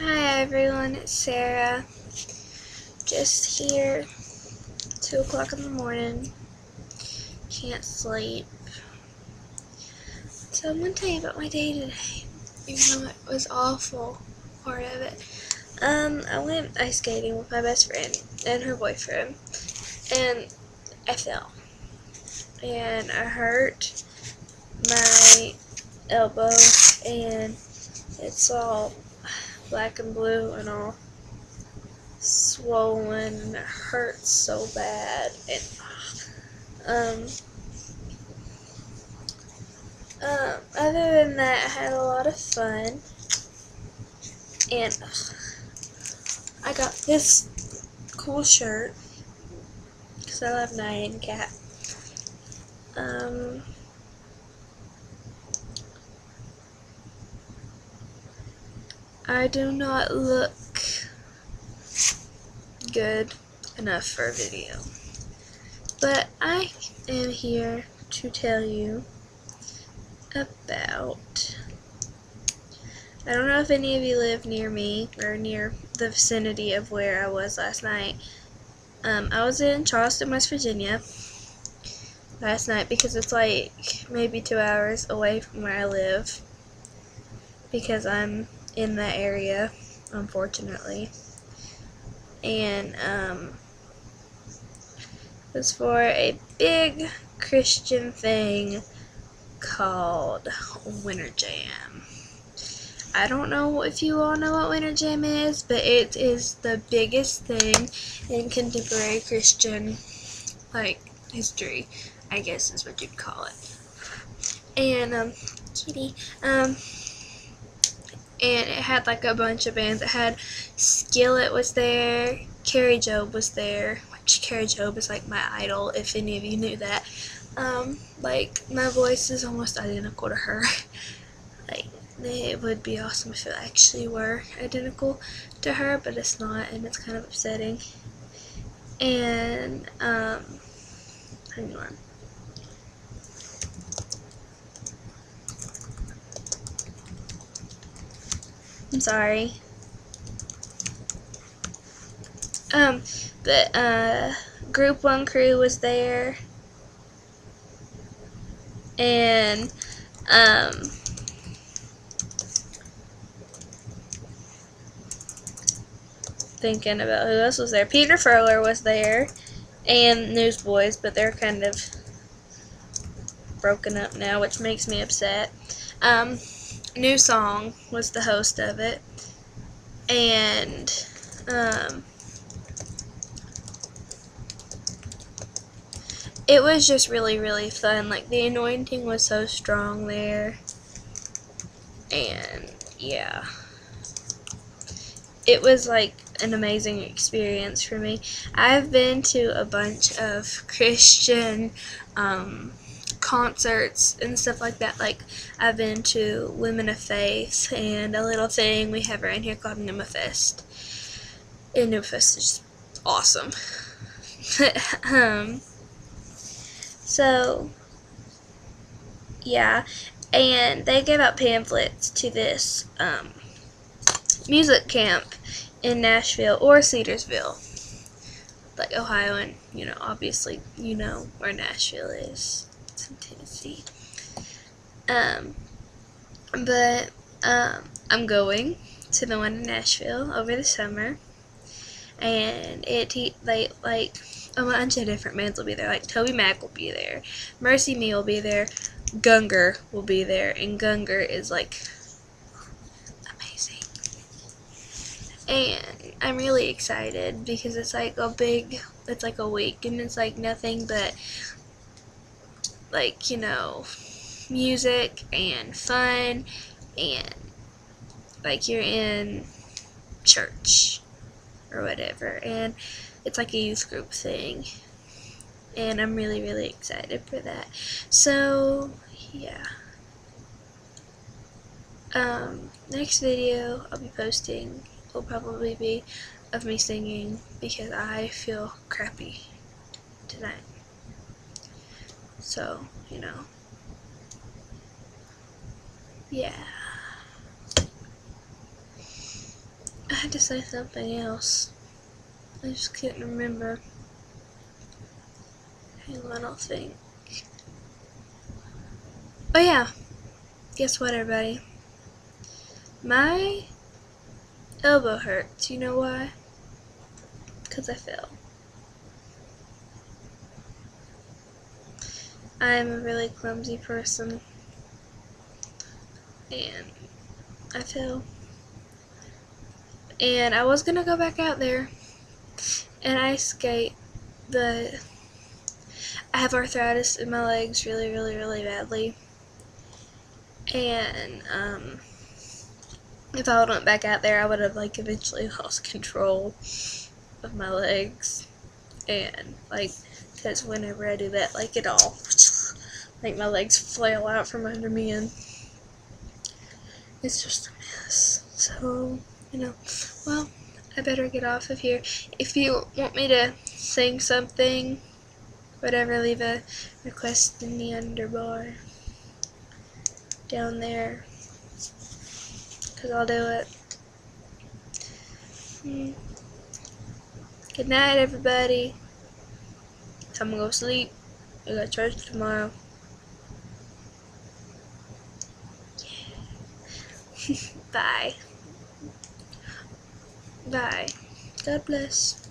Hi everyone, it's Sarah. Just here, 2 o'clock in the morning. Can't sleep. So I'm going to tell you about my day today, even though it was awful, part of it. I went ice skating with my best friend and her boyfriend, and I fell. And I hurt my elbow, and it's all black and blue and all swollen, and it hurts so bad. And other than that, I had a lot of fun, and I got this cool shirt because I love Nyan cat. I do not look good enough for a video, but I am here to tell you about, I don't know if any of you live near me or near the vicinity of where I was last night. I was in Charleston, West Virginia last night because it's like maybe 2 hours away from where I live, because I'm in that area, unfortunately. And it was for a big Christian thing called WinterJam. I don't know if you all know what WinterJam is, but it is the biggest thing in contemporary Christian, like, history, I guess is what you'd call it. And kitty, and it had like a bunch of bands. It had Skillet was there, Carrie Job was there, which Carrie Job is like my idol, if any of you knew that. Like, my voice is almost identical to her. Like, it would be awesome if it actually were identical to her, but it's not, and it's kind of upsetting. And hang on. I'm sorry. The Group 1 crew was there, and thinking about who else was there. Peter Furler was there, and Newsboys, but they're kind of broken up now, which makes me upset. New Song was the host of it, and it was just really, really fun. Like, the anointing was so strong there, and yeah, it was like an amazing experience for me. I've been to a bunch of Christian concerts and stuff like that. Like, I've been to Women of Faith and a little thing we have around here called Nimafest. And Nimafest is awesome. So yeah, and they gave out pamphlets to this music camp in Nashville or Cedarsville, like Ohio, and obviously where Nashville is. It's in Tennessee. But I'm going to the one in Nashville over the summer, and they like a bunch of different bands will be there. Like, Toby Mac will be there, Mercy Me will be there, Gunger will be there, and Gunger is like amazing. And I'm really excited because it's like a week, and it's like nothing but like, music and fun, and like you're in church or whatever, and it's like a youth group thing, and I'm really, really excited for that. So yeah, next video I'll be posting will probably be of me singing because I feel crappy tonight. So, yeah. I had to say something else. I just couldn't remember. Hang on, I'll think. Oh yeah, guess what, everybody? My elbow hurts. You know why? Because I fell. I'm a really clumsy person, and I fell. And I was gonna go back out there and ice skate, but I have arthritis in my legs really, really, really badly. And if I went back out there, I would have like eventually lost control of my legs. And like, because whenever I do that, like it all, like my legs flail out from under me, and it's just a mess. So, you know, well, I better get off of here. If you want me to sing something, whatever, leave a request in the underbar down there, because I'll do it. Good night, everybody. I'm gonna go sleep. I got church tomorrow. Bye. Bye. God bless.